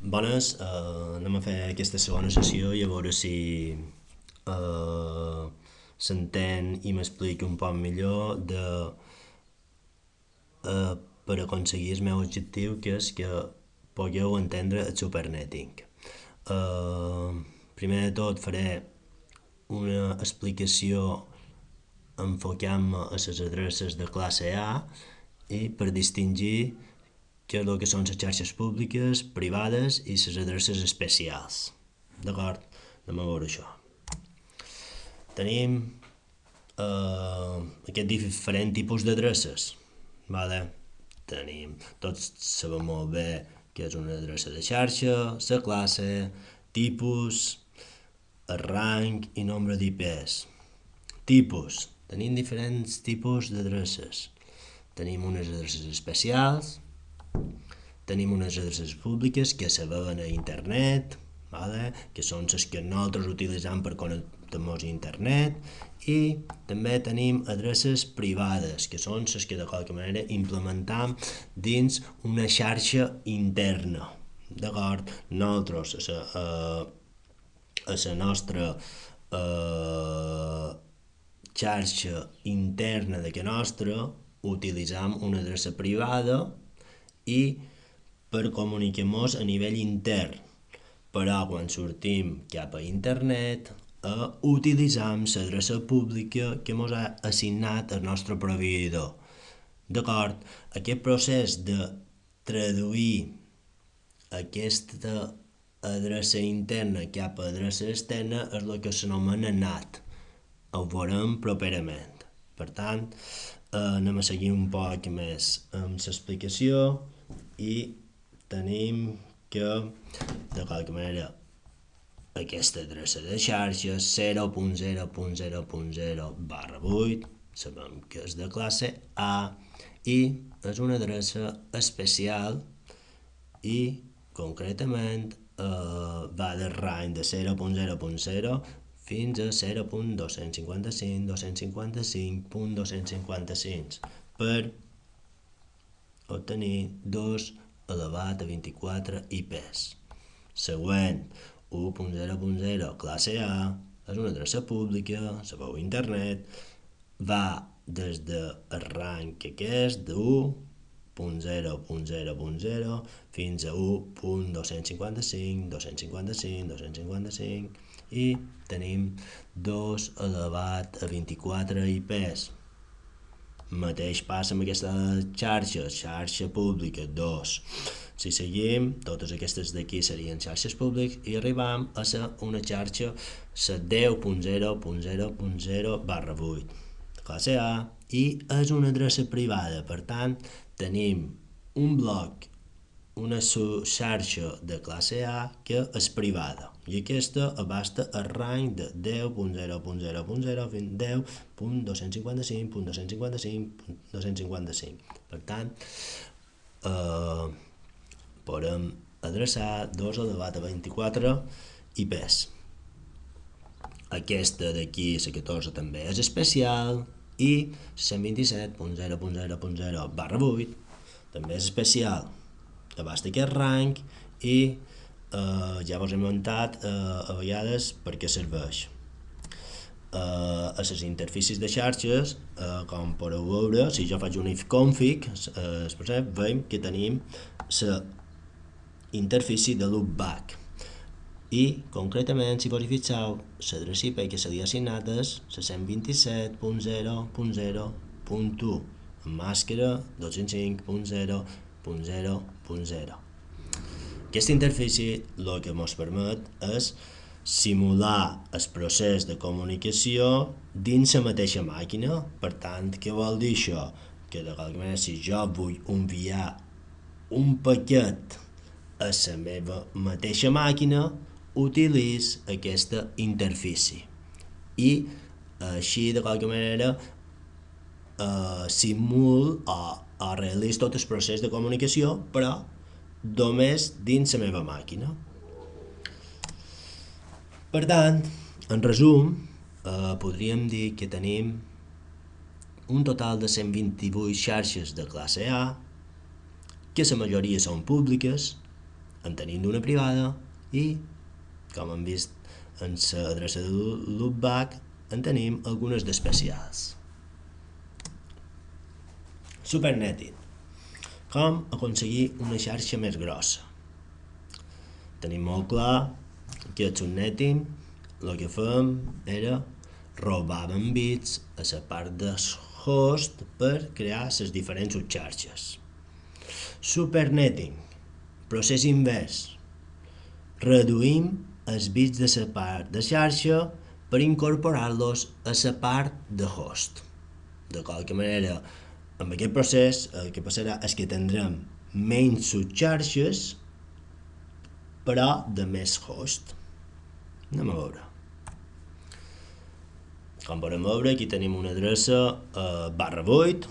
Bones, anem a fer aquesta segona sessió i a veure si s'entén i m'explica un poc millor per aconseguir el meu objectiu, que és que pugueu entendre el supernetting. Primer de tot faré una explicació enfocant-me a les adreces de classe A i per distingir què és el que són les xarxes públiques, privades i les adreces especials. D'acord? Anem a veure això. Tenim aquest diferent tipus d'adreces. Vale? Tots sabem molt bé què és una adreça de xarxa, la classe, tipus, el rang i nombre d'IPs. Tipus. Tenim diferents tipus d'adreces. Tenim unes adreces especials, tenim unes adreces públiques que se veuen a internet, vale? Que són les que nosaltres utilitzem per connectar-nos a internet, i també tenim adreces privades, que són les que de qualque manera implementam dins una xarxa interna. D'acord? Nosaltres, a la nostra xarxa interna de que nostra utilitzam una adreça privada i per comunicar-nos a nivell intern. Però quan sortim cap a internet utilitzam l'adreça pública que ens ha assignat el nostre proveïdor. D'acord? Aquest procés de traduir aquesta adreça interna cap a adreça externa és el que s'anomena NAT. Ho veurem properament. Per tant, anem a seguir un poc més amb l'explicació i tenim que, de qualque manera, aquesta adreça de xarxa 0.0.0.0/8 sabem que és de classe A i és una adreça especial i concretament va del rang de 0.0.0 fins a 0.255.255.255 per obtenir 2 elevat a 24 IPs. Següent, 1.0.0 classe A, és una adreça pública, la veu a internet, va des del rang que és de 1.0.0.0 fins a 1.255, 255, 255 i tenim 2 elevat a 24 IPs. Mateix passa amb aquesta xarxa pública 2. Si seguim, totes aquestes d'aquí serien xarxes públiques i arribam a una xarxa, la 10.0.0.0/8, classe A, i és una adreça privada. Per tant, tenim un bloc, una xarxa de classe A que és privada i aquesta abasta el rang de 10.0.0.0 fins a 10.255.255.255. Per tant, podem adreçar 2 elevat a 24 IPs. Aquesta d'aquí, la 14, també és especial i 127.0.0.0/8 també és especial. Abasta aquest rang i ja vos he comentat a vegades per què serveix. A les interfícies de xarxes, com podeu veure, si jo faig un ifconfig, veiem que tenim la interfície de loopback i concretament, si vos hi fixeu, l'adreça IP que se li ha assignat és la 127.0.0.1 amb màscara 205.0.0.0. Aquesta interfície el que ens permet és simular el procés de comunicació dins la mateixa màquina. Per tant, què vol dir això? Que de qualque manera, si jo vull enviar un paquet a la meva mateixa màquina, utilitzo aquesta interfície i així de qualque manera simul o realitzo tot el procés de comunicació, però només dins la meva màquina. Per tant, en resum, podríem dir que tenim un total de 128 xarxes de classe A, que la majoria són públiques, en tenim d'una privada i, com hem vist en l'adreça de loopback, en tenim algunes d'especials. Supernetting. Com aconseguir una xarxa més grossa? Tenim molt clar que el subnetting el que fem era robàvem bits a la part del host per crear les diferents subxarxes. Supernetting, procés invers. Reduïm els bits de la part de xarxa per incorporar-los a la part de host. De qualque manera, amb aquest procés el que passarà és que tindrem menys subxarxes però de més host. Anem a veure. Com podem veure, aquí tenim una adreça /8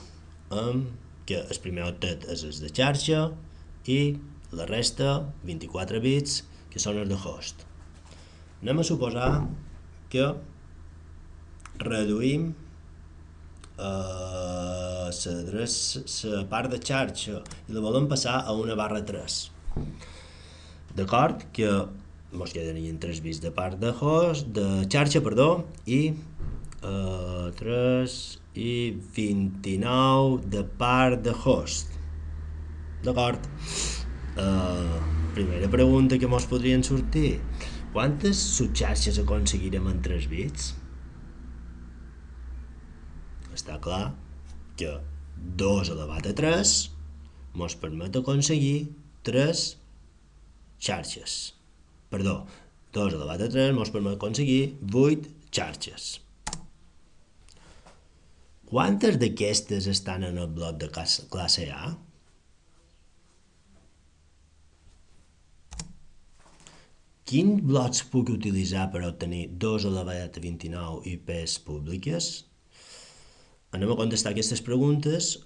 que el primer octet és el de xarxa i la resta, 24 bits, que són els de host. Anem a suposar que reduïm la part de xarxa i la volem passar a una /3. D'acord? Que ens quedarien 3 bits de part de xarxa, i 3 i 29 de part de host. D'acord? Primera pregunta que ens podrien sortir. Quantes subxarxes aconseguirem en 3 bits? Està clar que 2 elevat a 3 ens permet aconseguir 3 xarxes. Perdó, 2 elevat a 3 ens permet aconseguir 8 xarxes. Quantes d'aquestes estan en el bloc de classe A? Quins blocs puc utilitzar per obtenir 2 elevat a 29 IPs públiques? Anem a contestar aquestes preguntes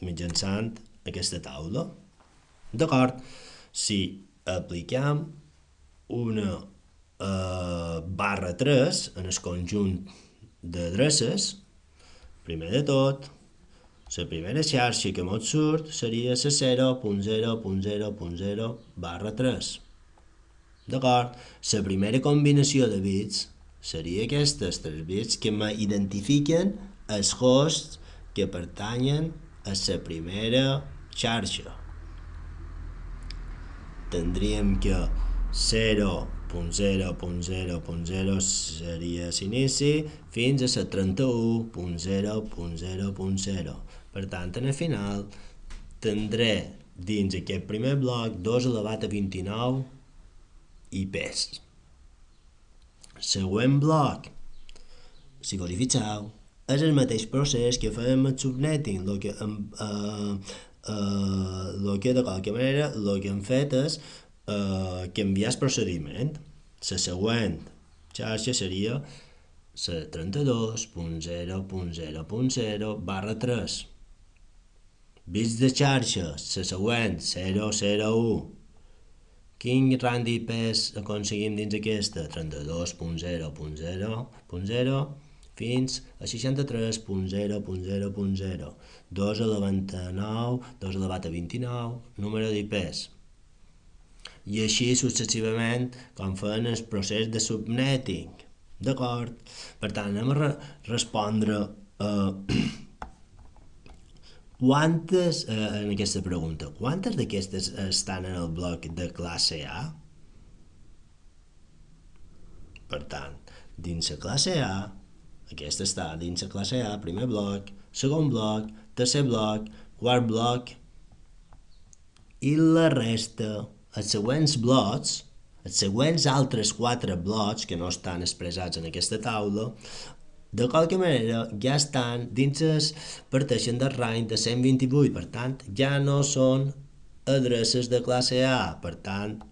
mitjançant aquesta taula. D'acord? Si apliquem una /3 en el conjunt d'adreces, primer de tot, la primera xarxa que ens surt seria la 0.0.0.0/3. D'acord? La primera combinació de bits seria aquesta, els 3 bits que m'identifiquen els hosts que pertanyen a la primera xarxa. Tindríem que 0.0.0.0 seria l'inici fins a la 31.0.0.0. Per tant, en el final tindré dins aquest primer bloc 2 elevat a 29 IPs. Següent bloc, si vos hi fixeu, és el mateix procés que fèiem amb el subnetting, el que de qualque manera el que hem fet és canviar el procediment. La següent xarxa seria la 32.0.0.0/3. Bits de xarxa, la següent, 001. Quin rang d'IPs aconseguim dins aquesta? 32.0.0.0 fins a 63.0.0.0. 2 elevat a 9, 2 elevat a 29, número d'IPs. I així successivament, com feien el procés de subnetting. D'acord? Per tant, anem a respondre en aquesta pregunta. Quantes d'aquestes estan en el bloc de classe A? Per tant, dins la classe A, aquesta està dins la classe A, primer bloc, segon bloc, tercer bloc, quart bloc, i la resta, els següents blocs, els següents altres 4 blocs que no estan expressats en aquesta taula, de qualque manera ja estan dins parteixen del rang de 128, per tant ja no són adreces de classe A, per tant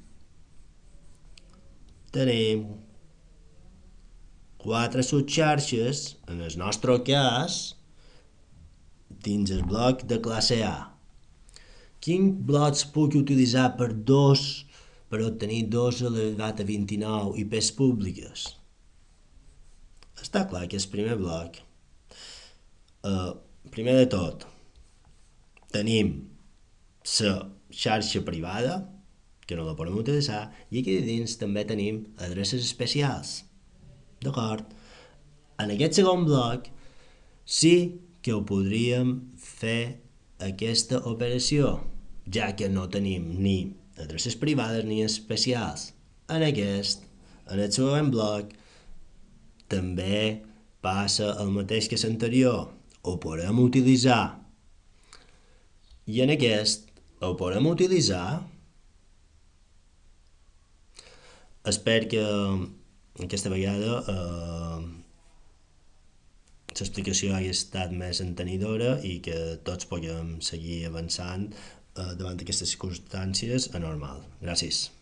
tenim 4 subxarxes, en el nostre cas, dins el bloc de classe A. Quins blocs puc utilitzar per obtenir 2 elevat a 29 IPs públiques? Està clar que el primer bloc, primer de tot, tenim la xarxa privada, que no la podem utilitzar, i aquí dins també tenim adreces especials. D'acord? En aquest segon bloc sí que ho podríem fer aquesta operació, ja que no tenim ni adreces privades ni especials. En el següent bloc, també passa el mateix que l'anterior. Ho podem utilitzar. I en aquest ho podem utilitzar. Espero que aquesta vegada l'explicació hagi estat més entenedora i que tots puguem seguir avançant davant d'aquestes circumstàncies anormals. Gràcies.